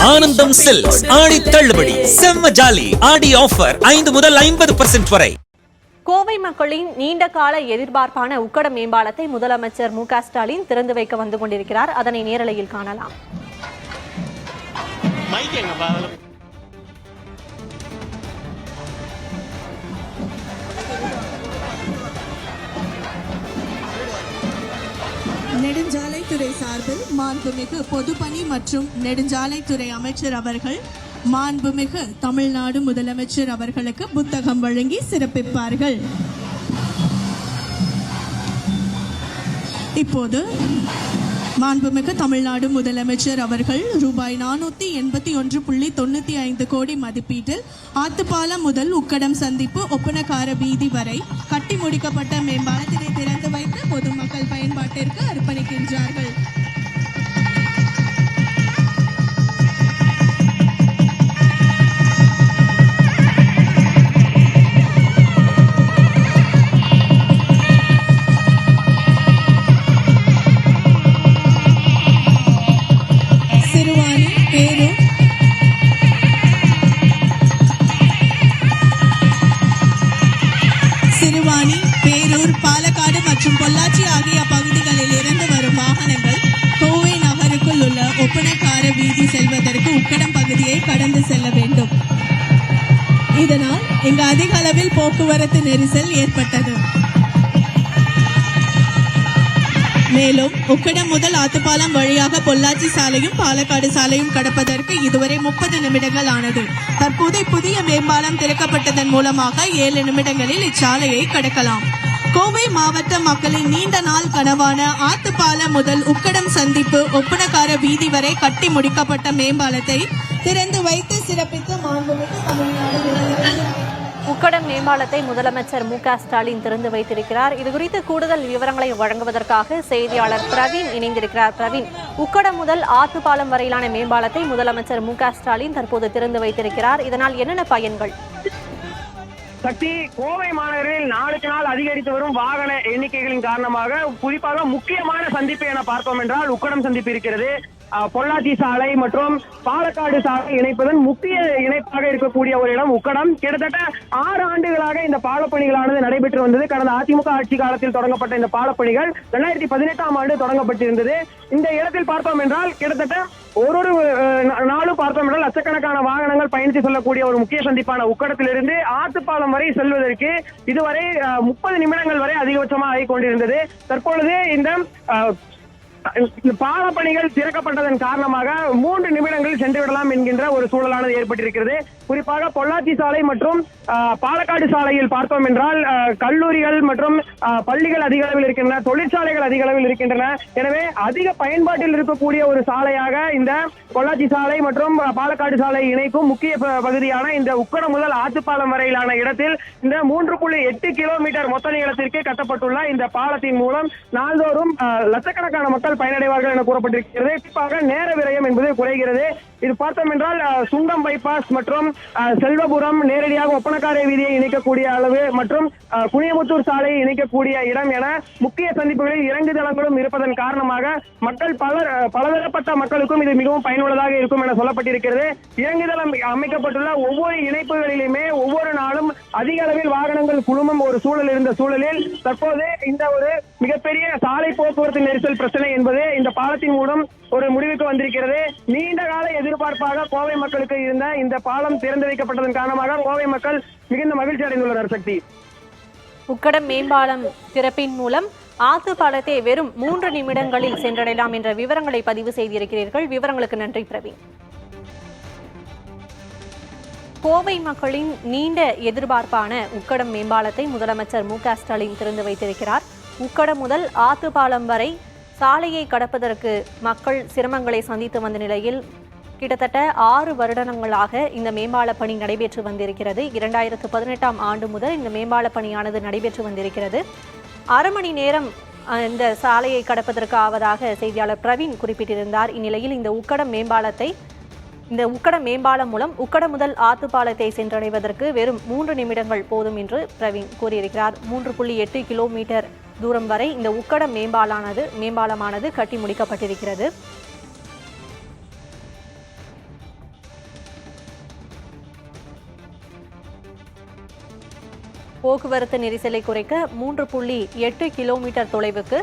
ஆனந்தம் சில்க்ஸ் ஆடி தள்ளுபடி செம்ம ஜாலி ஆடி ஆஃபர் 5 முதல் 50% வரை. கோவை மக்களின் நீண்ட கால எதிர்பார்ப்பான உக்கட மேம்பாலத்தை முதலமைச்சர் மு க ஸ்டாலின் திறந்து வைக்க வந்து கொண்டிருக்கிறார். அதனை நேரலையில் காணலாம். நெடுஞ்சாலைத்துறை சார்பில் மாண்புமிகு பொதுப்பணி மற்றும் நெடுஞ்சாலைத்துறை அமைச்சர் அவர்கள் மாண்புமிகு தமிழ்நாடு முதலமைச்சர் அவர்களுக்கு புத்தகம் வழங்கி சிறப்பிப்பார்கள். இப்போது மாண்புமிகு தமிழ்நாடு முதலமைச்சர் அவர்கள் ரூபாய் 481.95 கோடி மதிப்பீட்டில் ஆத்துப்பாலம் முதல் உக்கடம் சந்திப்பு ஒப்பனக்கார வீதி வரை கட்டி முடிக்கப்பட்ட மேம்பாலத்தினை திறந்து வைத்து பொதுமக்கள் பயன்பாட்டிற்கு அர்ப்பணிக்கின்றார்கள். சிறுவாணி, பேரூர், பாலக்காடு மற்றும் பொள்ளாச்சி ஆகிய பகுதிகளில் இருந்து வரும் வாகனங்கள் கோவை நகருக்குள் உள்ள ஒப்பனக்கார வீதி செல்வதற்கு உக்கடம் பகுதியை கடந்து செல்ல வேண்டும். இதனால் இங்கு அதிக அளவில் போக்குவரத்து நெரிசல் ஏற்பட்டது. மேலும் உக்கடம் முதல் ஆத்துப்பாலம் வழியாக பொள்ளாச்சி சாலையும் பாலக்காடு சாலையும் கடப்பதற்கு இதுவரை 30 நிமிடங்கள் ஆனது. தற்போது புதிய மேம்பாலம் திறக்கப்பட்டதன் மூலமாக 7 நிமிடங்களில் இச்சாலையை கடக்கலாம். கோவை மாவட்ட மக்களின் நீண்ட நாள் கனவான ஆத்துப்பாலம் முதல் உக்கடம் சந்திப்பு ஒப்பனக்கார வீதி வரை கட்டி முடிக்கப்பட்ட மேம்பாலத்தை திறந்து வைத்து சிறப்பித்து மாண்புமிகு தமிழ்நாடு உக்கடம் மேம்பாலத்தை முதலமைச்சர் மு க ஸ்டாலின் திறந்து வைத்திருக்கிறார். இதுகுறித்து கூடுதல் விவரங்களை வழங்குவதற்காக செய்தியாளர் பிரவீன் இணைந்திருக்கிறார். பிரவீன், உக்கடம் முதல் ஆத்துப்பாலம் வரையிலான மேம்பாலத்தை முதலமைச்சர் மு க ஸ்டாலின் தற்போது திறந்து வைத்திருக்கிறார். இதனால் என்னென்ன பயன்கள்? சக்தி, கோவை மாநகரில் நாளுக்கு நாள் அதிகரித்து வரும் வாகன எண்ணிக்கைகளின் காரணமாக குறிப்பாக முக்கியமான சந்திப்பு என பார்த்தோம் என்றால் உக்கடம் சந்திப்பு இருக்கிறது. பொள்ளாச்சி சாலை மற்றும் பாலக்காடு சாலை இணைப்பதன் முக்கிய இணைப்பாக இருக்கக்கூடிய ஒரு இடம் உக்கடம். கிட்டத்தட்ட 6 ஆண்டுகளாக இந்த பாலப்பணிகளானது நடைபெற்று வந்தது. கடந்த அதிமுக ஆட்சி காலத்தில் தொடங்கப்பட்ட இந்த பாலப்பணிகள் 2018ஆம் ஆண்டு தொடங்கப்பட்டிருந்தது. இந்த இடத்தில் பார்த்தோம் என்றால் கிட்டத்தட்ட ஒரு நாளும் பார்த்தோம் என்றால் லட்சக்கணக்கான வாகனங்கள் பயணித்து செல்லக்கூடிய ஒரு முக்கிய சந்திப்பான உக்கடத்திலிருந்து ஆத்துப்பாலம் வரை செல்வதற்கு இதுவரை 30 நிமிடங்கள் வரை அதிகபட்சமாக ஆகிக் கொண்டிருந்தது. தற்பொழுது இந்த பாலப்பணிகள் திறக்கப்பட்டதன் காரணமாக 3 நிமிடங்களில் சென்று விடலாம் என்கின்ற ஒரு சூழலானது ஏற்பட்டிருக்கிறது. குறிப்பாக பொள்ளாச்சி சாலை மற்றும் பாலக்காடு சாலையில் பார்த்தோம் என்றால் கல்லூரிகள் மற்றும் பள்ளிகள் அதிக அளவில் இருக்கின்றன, தொழிற்சாலைகள் அதிக அளவில் இருக்கின்றன. எனவே அதிக பயன்பாட்டில் இருக்கக்கூடிய ஒரு சாலையாக இந்த பொள்ளாச்சி சாலை மற்றும் பாலக்காடு சாலை இணைக்கும் முக்கிய பகுதியான இந்த உக்கடம் முதல் ஆத்துப்பாலம் வரையிலான இடத்தில் இந்த 3.8 கிலோமீட்டர் மொத்த நீளத்திற்கு கட்டப்பட்டுள்ள இந்த பாலத்தின் மூலம் நாள்தோறும் லட்சக்கணக்கான மக்கள் பயனடைவார்கள் என கூறப்பட்டிருக்கிறது. குறிப்பாக நேர விரயம் என்பது குறைகிறது. இது பார்த்தோம் என்றால் சுங்கம் பைபாஸ் மற்றும் செல்வபுரம் நேரடியாக ஒப்பனக்கார வீதியை இணைக்கக்கூடிய அளவு மற்றும் குனியமுத்தூர் சாலையை இணைக்கக்கூடிய இடம் என முக்கிய சந்திப்புகளில் இறங்குதளங்களும் இருப்பதன் காரணமாக மக்கள் பலதரப்பட்ட மக்களுக்கும் இது மிகவும் பயனுள்ளதாக இருக்கும் என சொல்லப்பட்டிருக்கிறது. இறங்குதளம் அமைக்கப்பட்டுள்ள ஒவ்வொரு இணைப்புகளிலுமே ஒவ்வொரு நாளும் அதிக அளவில் வாகனங்கள் குழுமம் ஒரு சூழல் இருந்த சூழலில் தற்போது இந்த ஒரு மிகப்பெரிய சாலை போக்குவரத்து நெரிசல் பிரச்சனை என்பது இந்த பாலத்தின் மூலம் ஒரு முடிவுக்கு வந்திருக்கிறது. நீண்ட கால எதிர்பார்ப்பாக கோவை மக்களுக்கு இருந்த இந்த பாலம் திறந்து வைக்கப்பட்டதன் காரணமாக கோவை மக்கள் மிகுந்த மகிழ்ச்சி அடைந்துள்ளனர். சக்தி, உக்கடம் மேம்பாலம் திறப்பின் மூலம் ஆத்துப்பாலத்தை வெறும் 3 நிமிடங்களில் சென்றடையலாம் என்ற விவரங்களை பதிவு செய்திருக்கிறீர்கள். விவரங்களுக்கு நன்றி பிரவீன். கோவை மக்களின் நீண்ட எதிர்பார்ப்பான உக்கடம் மேம்பாலத்தை முதலமைச்சர் மு க ஸ்டாலின் திறந்து வைத்திருக்கிறார். உக்கடம் முதல் ஆத்துப்பாலம் வரை சாலையை கடப்பதற்கு மக்கள் சிரமங்களை சந்தித்து வந்த நிலையில் கிட்டத்தட்ட 6 வருடங்களாக இந்த மேம்பால பணி நடைபெற்று வந்திருக்கிறது. 2018ஆம் ஆண்டு முதல் இந்த மேம்பால பணியானது நடைபெற்று வந்திருக்கிறது. 1/2 மணி நேரம் இந்த சாலையை கடப்பதற்கு ஆவதாக செய்தியாளர் பிரவீன் குறிப்பிட்டிருந்தார். இந்நிலையில் இந்த உக்கடம் மேம்பாலம் மூலம் உக்கடம் முதல் ஆத்துப்பாலத்தை சென்றடைவதற்கு வெறும் 3 நிமிடங்கள் போதும் என்று பிரவீன் கூறியிருக்கிறார். 3.8 கிலோமீட்டர் தூரம் வரை இந்த உக்கடம் மேம்பாலமானது கட்டி முடிக்கப்பட்டிருக்கிறது. போக்குவரத்து நெரிசலை குறைக்க 3.8 கிலோமீட்டர் தொலைவுக்கு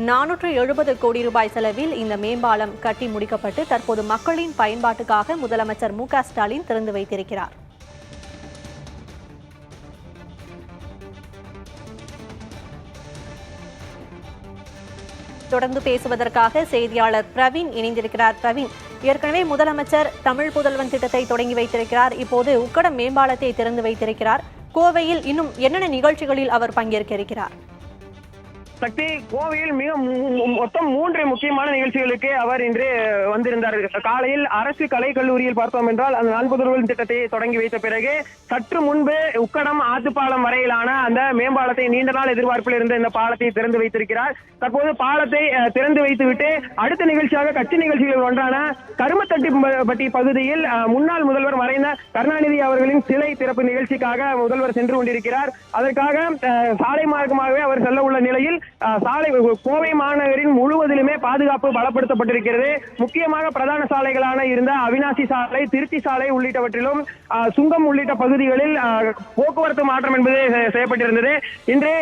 470 கோடி ரூபாய் செலவில் இந்த மேம்பாலம் கட்டி முடிக்கப்பட்டு தற்போது மக்களின் பயன்பாட்டுக்காக முதலமைச்சர் மு.க.ஸ்டாலின் திறந்து வைத்திருக்கிறார். தொடர்ந்து பேசுவதற்காக செய்தியாளர் பிரவீன் இணைந்திருக்கிறார். பிரவீன், ஏற்கனவே முதலமைச்சர் தமிழ் புதல்வன் திட்டத்தை தொடங்கி வைத்திருக்கிறார். இப்போது உக்கடம் மேம்பாலத்தை திறந்து வைத்திருக்கிறார். கோவையில் இன்னும் என்னென்ன நிகழ்ச்சிகளில் அவர் பங்கேற்க இருக்கிறார்? சக்தி, கோவையில் மொத்தம் 3 முக்கியமான நிகழ்ச்சிகளுக்கு அவர் இன்று வந்திருந்தார். காலையில் அரசு கலை கல்லூரியில் பார்த்தோம் என்றால் அந்த நால்புதல்வன் திட்டத்தை தொடங்கி வைத்த பிறகு சற்று முன்பு உக்கடம் ஆத்துப்பாலம் வரையிலான அந்த மேம்பாலத்தை நீண்ட நாள் எதிர்பார்ப்பில் இருந்த இந்த பாலத்தை திறந்து வைத்திருக்கிறார். தற்போது பாலத்தை திறந்து வைத்துவிட்டு அடுத்த நிகழ்ச்சியாக கட்சி நிகழ்ச்சிகள் ஒன்றான கருமத்தட்டிப்பட்டி பகுதியில் முன்னாள் முதல்வர் மறைந்த கருணாநிதி அவர்களின் சிலை திறப்பு நிகழ்ச்சிக்காக முதல்வர் சென்று கொண்டிருக்கிறார். அதற்காக சாலை மார்க்கமாகவே அவர் செல்ல உள்ள நிலையில் கோவை மாநகரின் முழுவதிலுமே பாதுகாப்பு பலப்படுத்தப்பட்டிருக்கிறது. முக்கியமாக பிரதான சாலைகளான இருந்த அவினாசி சாலை, திருச்சி சாலை உள்ளிட்டவற்றிலும் சுங்கம் உள்ளிட்ட பகுதிகளில் போக்குவரத்து மாற்றம் என்பது செய்யப்பட்டிருந்தது. இன்று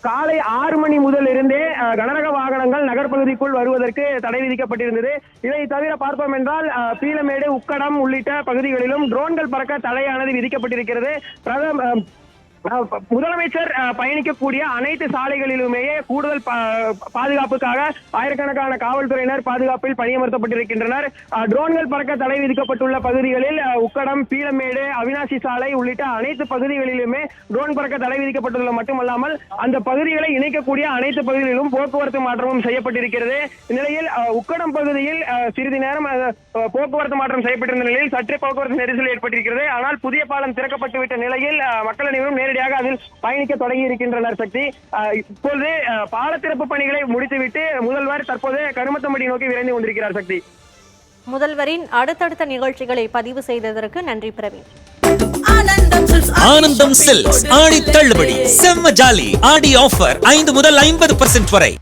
காலை 6 மணி முதல் இருந்தே கனரக வாகனங்கள் நகர்பகுதிக்குள் வருவதற்கு தடை விதிக்கப்பட்டிருந்தது. இதை தவிர பார்த்தோம் என்றால் பீளமேடு, உக்கடம் உள்ளிட்ட பகுதிகளிலும் ட்ரோன்கள் பறக்க தடையானது விதிக்கப்பட்டிருக்கிறது. முதலமைச்சர் பயணிக்கக்கூடிய அனைத்து சாலைகளிலுமே கூடுதல் பாதுகாப்புக்காக ஆயிரக்கணக்கான காவல்துறையினர் பாதுகாப்பில் பணியமர்த்தப்பட்டிருக்கின்றனர். ட்ரோன்கள் பறக்க தடை விதிக்கப்பட்டுள்ள பகுதிகளில் உக்கடம், பீளமேடு, அவினாசி சாலை உள்ளிட்ட அனைத்து பகுதிகளிலுமே ட்ரோன் பறக்க தடை விதிக்கப்பட்டுள்ள மட்டுமல்லாமல் அந்த பகுதிகளை இணைக்கக்கூடிய அனைத்து பகுதிகளிலும் போக்குவரத்து மாற்றமும் செய்யப்பட்டிருக்கிறது. இந்நிலையில் உக்கடம் பகுதியில் சிறிது நேரம் போக்குவரத்து மாற்றம் செய்யப்பட்டிருந்த நிலையில் சற்றே போக்குவரத்து நெரிசல் ஏற்பட்டிருக்கிறது. ஆனால் புதிய பாலம் திறக்கப்பட்டுவிட்ட நிலையில் மக்கள் அனைவரும் அதில் பயணிக்க தொடங்கி இருக்கின்றனர். சக்தி, இப்பொழுது பால திறப்பு பணிகளை முடித்துவிட்டு முதல்வர் தற்போது கருமத்தம்பட்டி நோக்கி விரைந்து கொண்டிருக்கிறார். சக்தி, முதல்வரின் அடுத்தடுத்த நிகழ்ச்சிகளை பதிவு செய்ததற்கு நன்றி பிரவீன். ஆனந்தம் சில்க்ஸ் ஆடி தள்ளுபடி செம்ம ஜாலி ஆடி ஆஃபர் 5 முதல் 50% வரை.